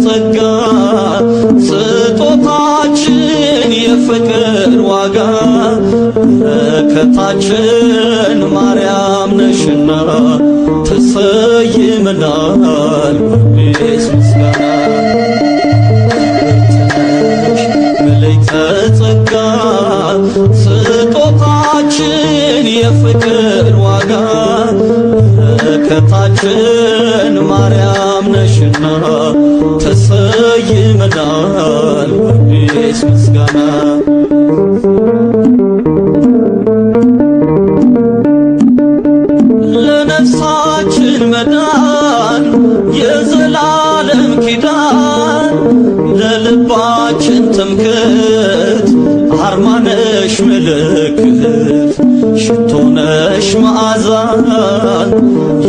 ጸጋ ስጦታችን የፍቅር ዋጋ በረከታችን ማርያም ነሽና ተሰይመናል በቤት ምስጋና መለይተ ጸጋ ስጦታችን የፍቅር ዋጋ በረከታችን ማርያም ነሽና ተሰይመናል በቤት ምስጋና ለነፍሳችን መዳን የዘላለም ኪዳን ለልባችን ትምክህት አርማነሽ ምልክት ሽቶነሽ መዓዛ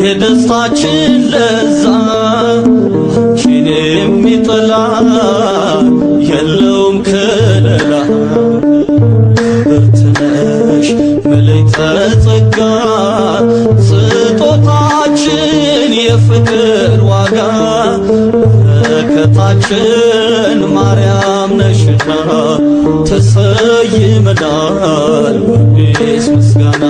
የደስታችን ለዛ አንቺን የሚጠላ የለውም ከለላ ብርትነሽ መለይተ ጸጋ ስጦታችን የፍቅር ዋጋ በረከታችን ማርያም ነሽና ተሰይመናል በቤት ምስጋና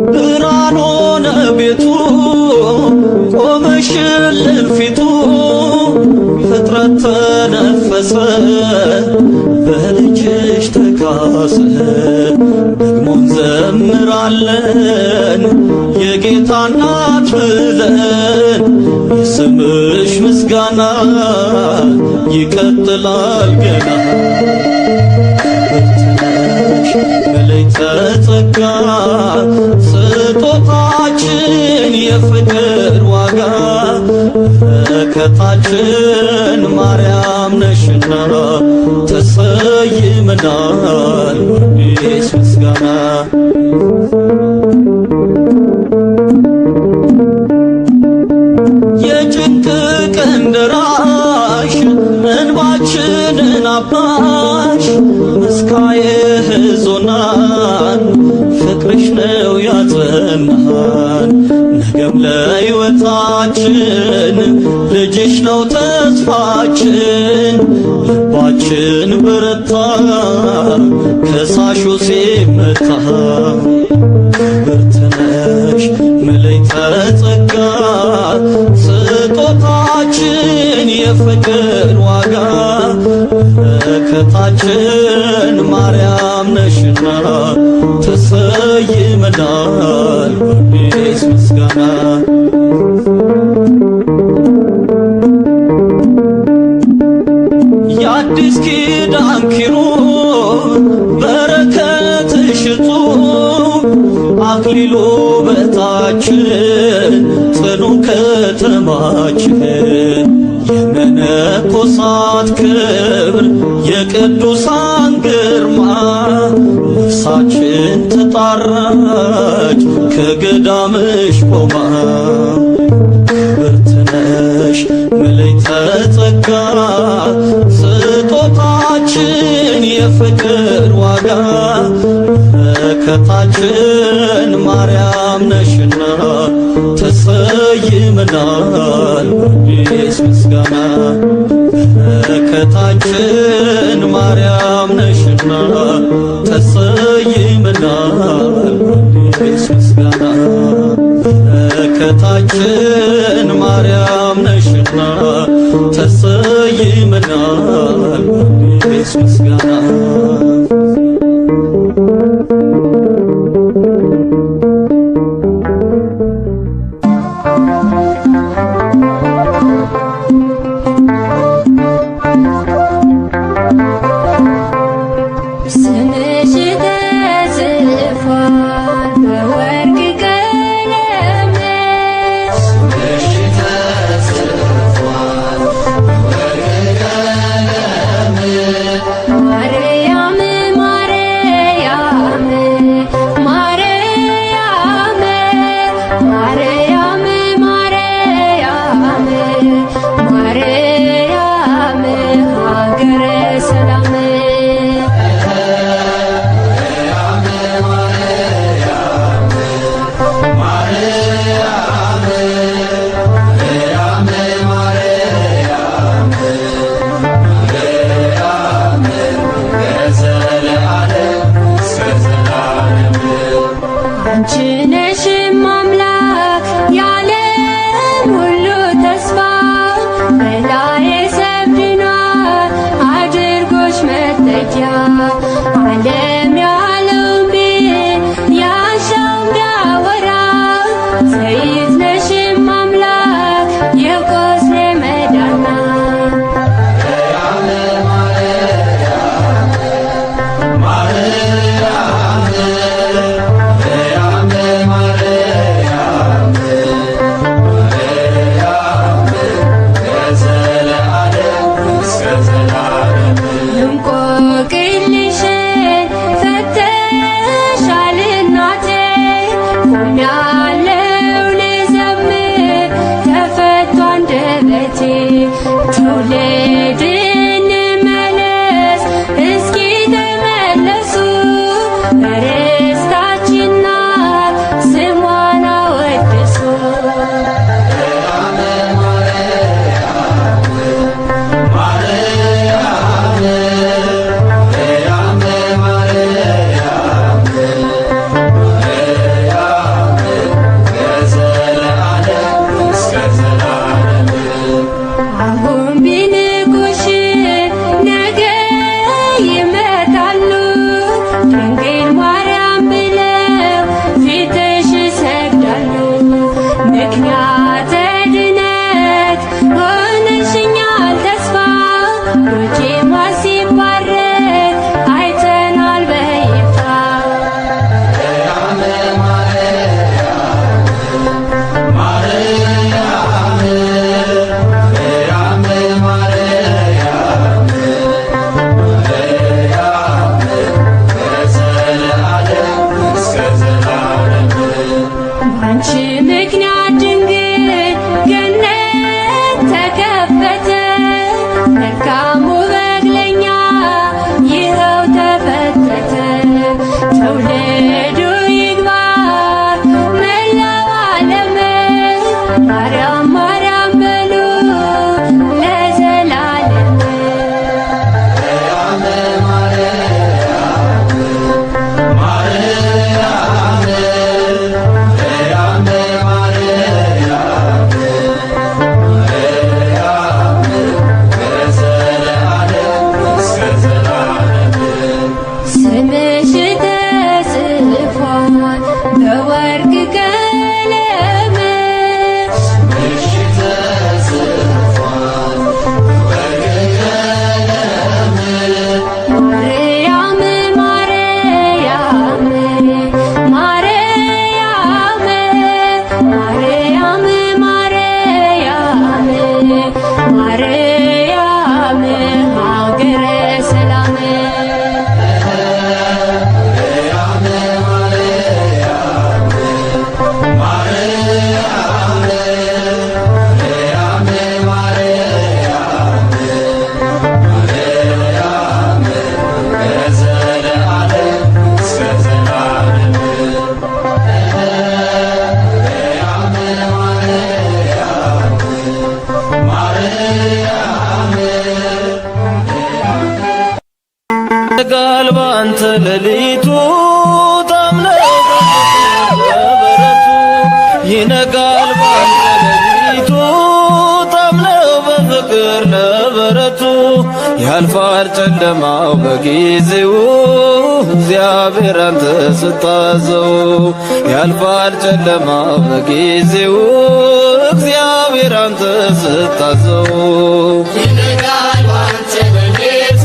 ብርሃን ሆነ ቤቱ ቆመሽልን ፊቱ ፍጥረት ተነፈሰ በልጅሽ ተካሰ ደግሞም ዘምራለን የጌታ እናት ብለን የስምሽ ምስጋና ይቀጥላል ገና ብርትነሽ መለይተ ጸጋ ስጦታችን የፍቅር ዋጋ በረከታችን ማርያም ነሽና ተሰይመናል በቤት ምስጋና የጭንቅ ቀን ደራሽ እንባችንን አባሽ መስካየ ሕዞናን ፍቅርሽ ነው ያጸናን ነገም ለሕይወታችን ልጅሽ ነው ተስፋችን ልባችን በረታ ከሳሹ ሲመታ ብርትነሽ መለይተ ጸጋ ስጦታችን የፍቅር ዋጋ በረከታችን ማርያም ነሽና ተሰይመናል በቤት ምስጋና የአዲስ ኪዳን ኪሩብ በረከትሽ እጹብ አክሊሉ በታችን ጽኑ ከተማችን የመነኮሳት ክብር የቅዱሳን ግርማ ነፍሳችን ተጣራች ከገዳምሽ ቆማ ብርትነሽ መለይተ ጸጋ ስጦታችን የፍቅር ዋጋ በረከታችን ማርያም ነሽና ተሰይመናል በቤት ምስጋና በረከታችን ማርያም ነሽና ተሰይመናል በቤት ምስጋና በረከታችን ማርያም ነሽና ተሰይመናል በቤት ምስጋና ቢንቁሽ ነገ ይመጣሉ ድንግል ማርያም ብለው ፊትሽ ይሰግዳሉ። ምክንያተ ድነት ሆነሽኛል ተስፋ ሮቼማ ሲባረክ አይተናል በይፋ። ባንቺ ምክንያት ድንግል ገነት ተከፈተ። መልካሙ በግ ለኛ ይኸው ተፈተተ። ትውልዱ ይግባ መላው ዓለም ማርያም ማርያም በሉ ለዘላለም። ስምሽ ተጽፏል በወርቅ ቀለም ማርያም ማርያም ማርያም ማርያም ማርያም ማርያም ሀገረ ሰላም ይነጋል ባንተ ሌሊቱ ታምነው በበረቱ ይነጋል ባንተ ሌሊቱ ታምነው በፍቅር ለበረቱ ያልፋል ጨለማው በጊዜው እግዚአብሔር አንተ ስታዘው ያልፋል ጨለማው በጊዜው እግዚአብሔር አንተ ስታዘው ይነጋል ባንተ ሌሊቱ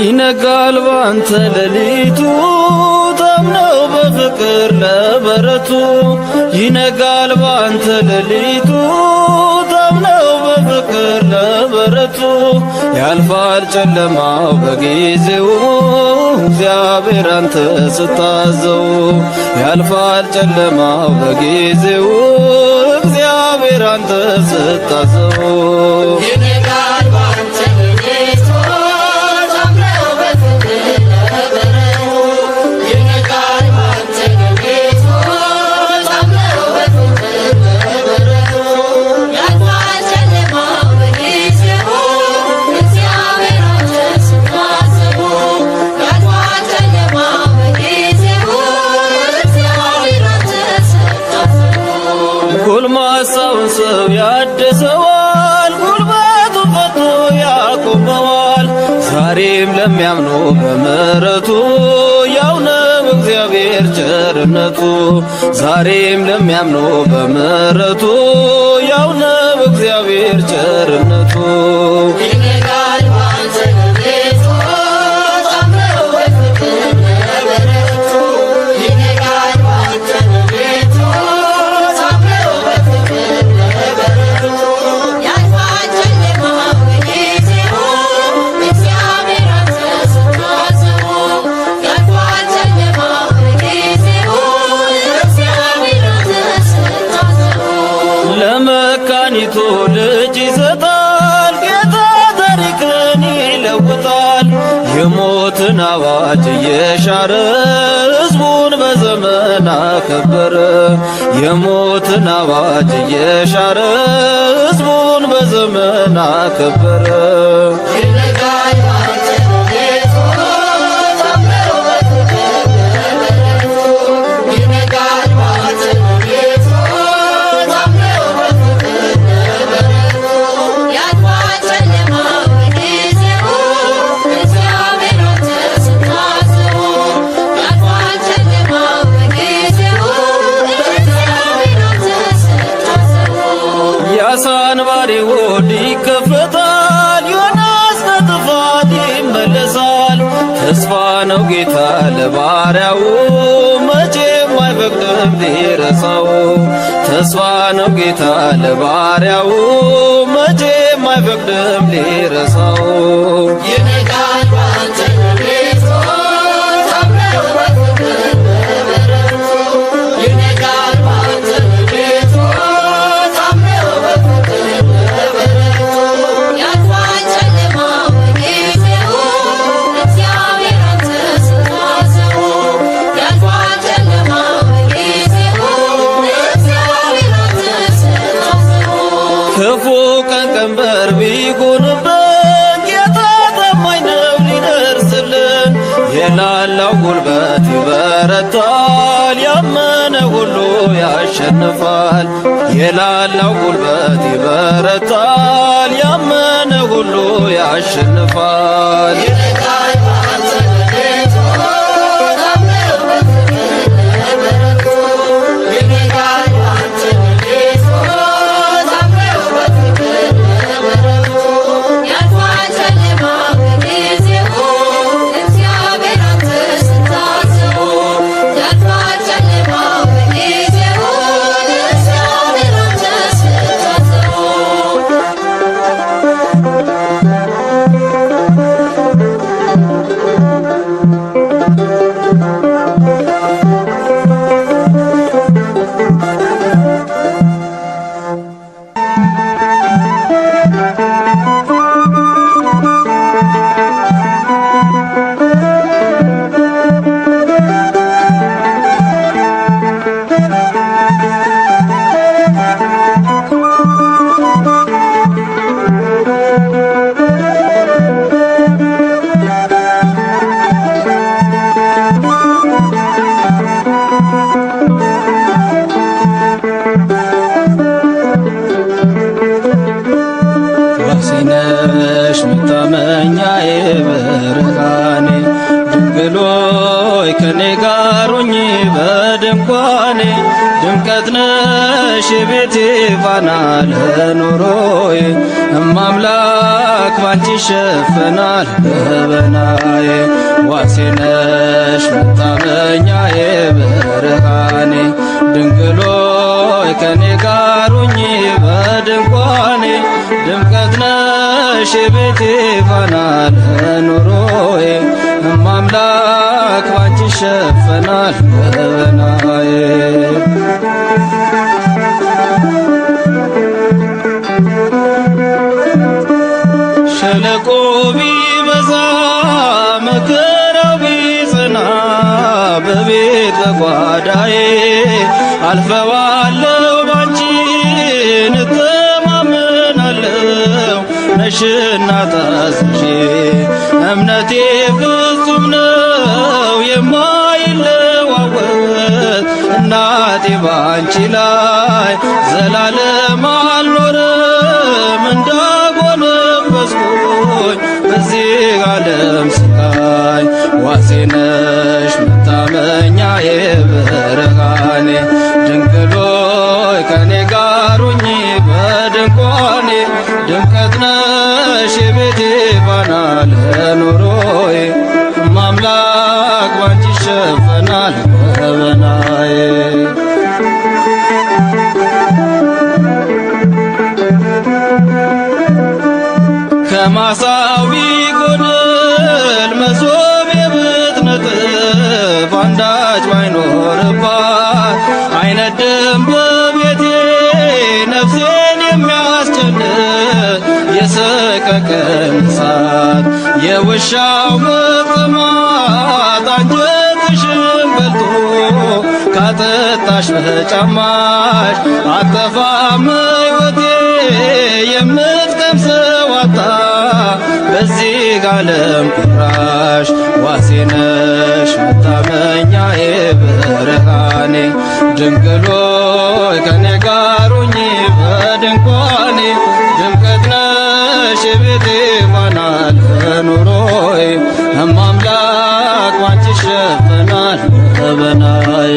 ይነጋል ባንተ ሌሊቱ ታምነው በፍቅር ለበረቱ ይነጋል ባንተ ሌሊቱ ታምነው በፍቅር ለበረቱ ያልፋል ጨለማው በጊዜው እግዚአብሔር አንተ ስታዘው ያልፋል ጨለማው በጊዜው እግዚአብሔር አንተ ስታዘው ይነጋል ባንተ ሌሊቱ ጎልማሳውን ሰው ያድሰዋል ጉልበቱ ፈቶ ያቆመዋል። ዛሬም ለሚያምኑ በምሕረቱ ያው ነው እግዚአብሔር ቸርነቱ ዛሬም ለሚያምኑ በምሕረቱ ያው ነው እግዚአብሔር ቸርነቱ ይነጋል ባንተ ሌሊቱ ታምነው በፍቅር ለበረቱ ይነጋል ባንተ ሌሊቱ ለመካኒቱ ልጅ ይሰጣል ጌታ ታሪክን ይለውጣል የሞትን አዋጅ እየሻረ ሕዝቡን በዘመን አከበረ። የሞትን አዋጅ እየሻረ ሕዝቡን በዘመን አከበረ። አንባሪ ሆድ ይከፈታል፣ ዮናስ ከጥፋት ይመለሳል። ተስፋ ነው ጌታ ለባሪያው መቼም አይፈቅድም ሊረሳው። ተስፋ ነው ጌታ ለባሪያው መቼም አይፈቅድም ሊረሳው። ይነጋል ባንተ ቤት ክፉ ቀን ቀንበር ቢጎንብን ጌታ ታማኝ ነው ሊደርስልን። የላላው ጉልበት ይበረታል፣ ያመነ ሁሉ ያሸንፋል። የላላው ጉልበት ይበረታል፣ ያመነ ሁሉ ያሸንፋል። ነሽ መታመኛዬ ብርሃኔ ድንግል ሆይ ከኔ ጋር ሁኚ በድንኳኔ። ድምቀት ነሽ የቤቴ ፋና ለኑሮዬ እማምላክ ባንቺ ይሸፈናል ገበናዬ። ዋሴ ነሽ መታመኛዬ ብርሃኔ ድንግል ሆይ ከኔ ጋር ሁኚ በድንኳኔ። ድምቀት ነሽ የቤቴ ፋና ለኑሮዬ እማምላክ ባንቺ ይሸፈናል ገበናዬ። ሸለቆ ቢበዛ መከራው ቢጸና በቤት በጓዳዬ አልፈዋለሁ ባንቺ እተማመናለሁ። ነሽና ታዝዤ እምነቴ ፍጹም ነው የማይለዋወጥ። እናቴ ባንቺ ላይ ዘላለም አልኖርም እንዳጎነበስኩኝ በዚህ ዓለም ስቃይ። ዋሴ ነሽ መታመኛዬ ብርሃኔ ድንግል ሆይ ከኔ ጋር ሁኚ በድንኳኔ። ድምቀት ነሽ የቤቴ ፋና ለኑሮዬ እማምላክ ባንቺ ይሸፈናል ገበናዬ። ከማሳው ቢጎድል መሶቤ ብትነጥፍ አንዳች ባይኖርባት አይነድም በቤቴ ነፍሴን የሚያስጨንቅ የሰቀቀን እሳት የውሻው መቅማት አንጀትሽን በአልጋሽ በጫማሽ አጠፋም ሕይወቴ የምትቀምሰው አጣ በዚህ ዓለም ቁራሽ ዋሴ ነሽ መታመኛዬ ብርሃኔ ድንግል ሆይ ከኔ ጋር ሁኚ በድንኳኔ ድምቀት ነሽ የቤቴ ፋና ለኑሮዬ እማምላክ ባንቺ ይሸፈናል ገበናዬ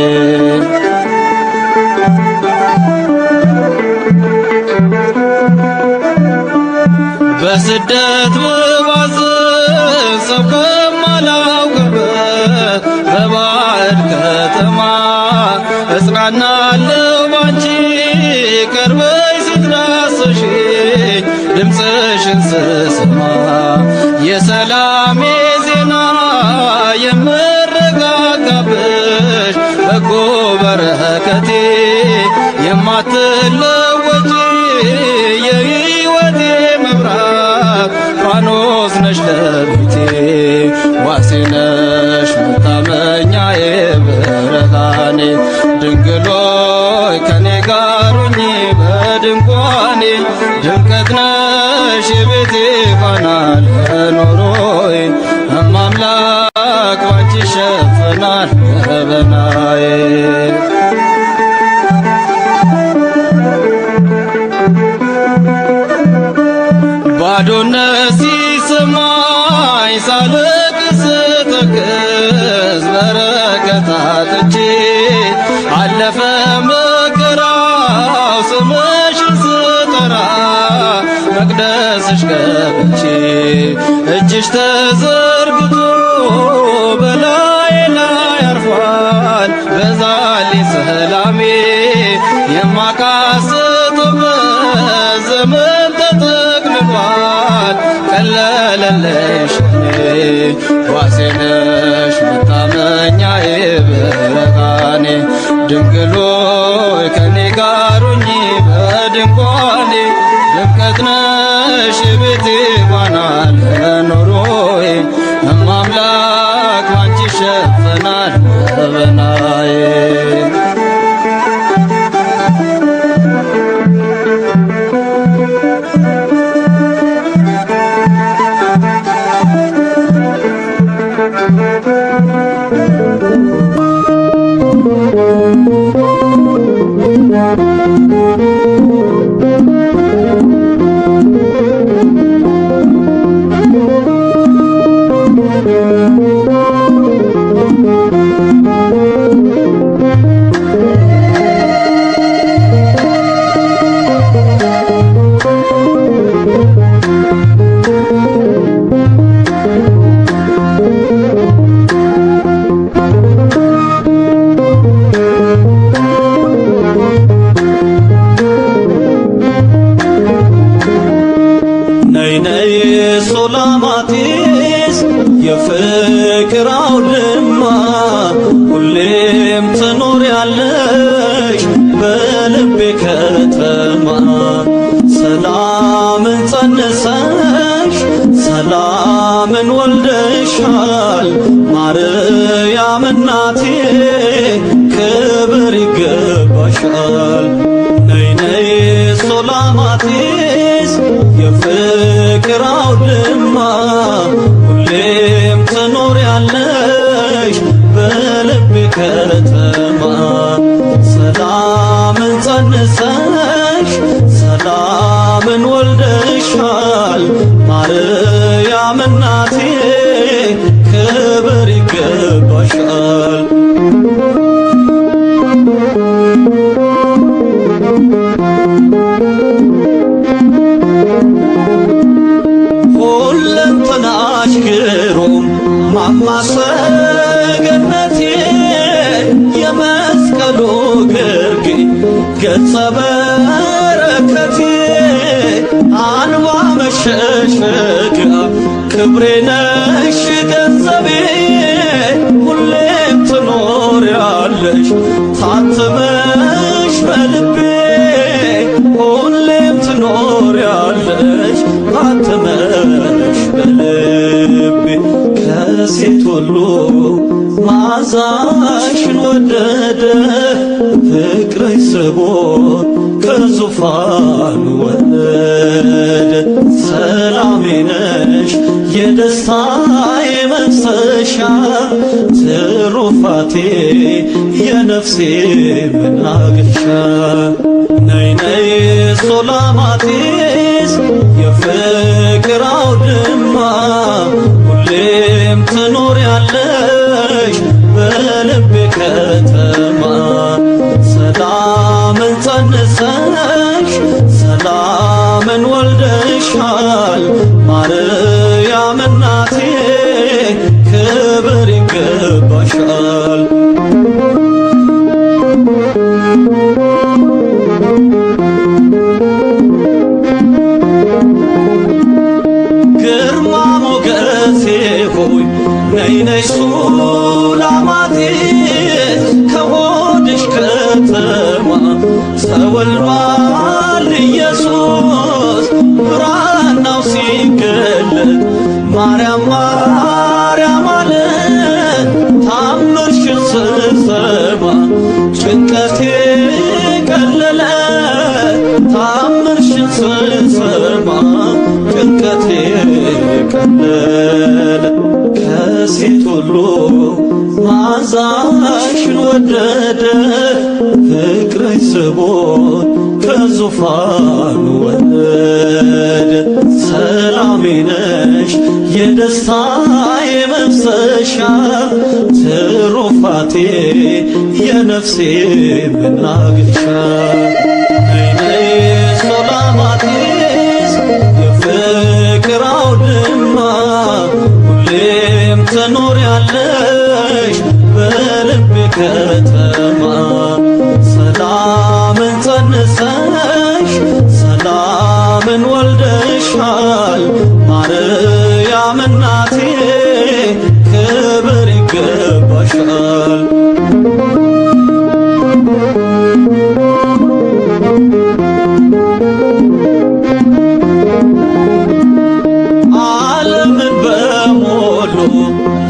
በስደት ብባዝን ሰው ከማላውቅበት በባዕድ ከተማ እጽናናለሁ ባንቺ ቀርበሽ ስትዳስሽኝ ድምፅሽን ስሰማ የሰላሜ ዜና የምረጋጋብሽ በጎ በረከቴ የማትለወጪ የሕይወቴ መብራት ፋኖስ ነሽ ለቤቴ ዋሴ ነሽ መታመኛዬ ብርሃኔ ድንግል ሆይ ከኔ ጋር ሁኚ በድንኳኔ ድምቀት ነሽ የቤቴ ፋና ለኑሮዬ እማምላክ ባንቺ ይሸፈናል ገበናዬ ባዶነት ሲሰማኝ ሳለቅስ ስተክዝ በረከት አጥቼ አለፈ መከራው ስምሽን ስጠራ መቅደስሽ ገብቼ እጅሽ ተዘርግቶ በላዬ ላይ አርፏል በዛልኝ ሰላሜ የማቃስትበት ዘመን ተጠቅልሏል ቀለለልሽ እኔ ዋሴ ነሽ መታመኛዬ ብርሃኔ ድንግል ሆይ ከኔ ጋር ሁኚ በድንኳኔ ድምቀት ነሽ የቤቴ ፋና ለኑሮዬ እማምላክ ባንቺ ይሸፈናል ገበናዬ ሶላማቲስ የፍቅር አውድማ ሁሌም ትኖሪያለሽ በልቤ ከተማ ሰላምን ጸንሰሽ ሰላምን ወልደሻል ማርያም እናቴ ክብር ይገባሻል ነይ ነይ ሶላማቲስ የፍቅር አውድማ ሁሌም ትኖሪያለሽ በልቤ ከተማ ሰላምን ጸንሰሽ ሰላምን ወልደሻል ማርያም እናቴ ክብር ይገባሻል ሁለንተናሽ ግሩም ማማሰገነቴ የመስቀሉ ግርጌ ገጸ በረከቴ አንባ መሸሸጊያ ክብሬ ነሽ ገንዘቤ ሁሌም ትኖሪያለሽ ታትመሽ በልቤ ሁሌም ትኖሪያለሽ ታትመሽ በልቤ ከሴት ሁሉ ማዛሽ መዓዛሽን ወደደ ፍቅርሽ ስቦት ከዙፋኑ ወረደ። ሰላሜ ነሽ የደስታዬ መፍሰሻ ትሩፋቴ የነፍሴ መናገሻ ነይ ነይ ሱላማጢስ የፍቅር አውድማ ሁሌም ትኖሪያለሽ በልቤ ከተማ ሰላምን ጸንሰሽ ሰላምን ወልደሻል ማርያም እናቴ ክብር ይገባሻል። ግርማ ሞገሴ ሆይ ነይ ነይ ሱላማጢስ ከሆድሽ ከተማ ተወልዷል ኢየሱስ ብራናው ሲገለጥ ማርያም ማርያም አለ ታምርሽን ስሰማ ጭንቀቴ ቀለለ ታምርሽን ስሰማ ጭንቀቴ ቀለለ። ከሴት ሁሉ መዓዛሽን ወደደ ፍቅርሽ ስቦት ከዙፋኑ ወረደ። ሰላሜ ነሽ የደስታዬ መፍሰሻ ትሩፋቴ የነፍሴ መናገሻ ነይ ነይ ሱላማጢስ የፍቅር አውድማ ሁሌም ትኖሪያለሽ በልቤ ከተማ ሰላምን ጸንሰሽ ሰላምን ወልደሻል ማርያም እናቴ ክብር ይገባሻል። ዓለምን በሞሉ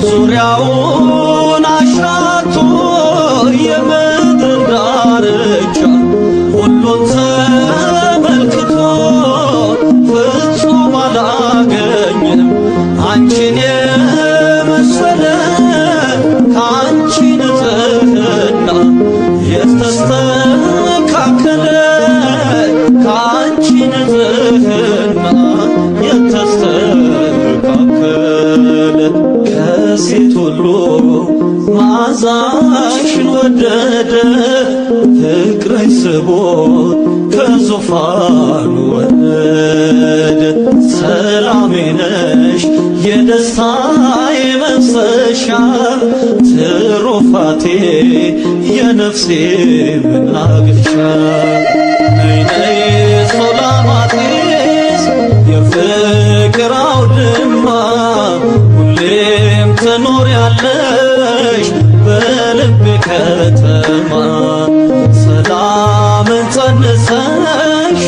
ዙሪያውን አሻቶ የምድር ዳርቻ ሁሉን ተመልክቶ ፍጹም አላገኘም አንቺን የመሰለ ከአንቺ ንጽሕና የተስተካከለ ከአንቺ ንጽሕና የተስተካከለ ከሴት ሁሉ መዓዛሽን ወደደ ፍቅርሽ ስቦት ከዙፋኑ ወረደ። ሰላሜ ነሽ የደስታዬ መፍሰሻ ትሩፋቴ የነፍሴ መናገሻ ነይ ነይ ሱላማጢስ የፍቅር አውድማ ሁሌም ትኖሪያለሽ በልቤ ከተማ ሰላምን ጸንሰሽ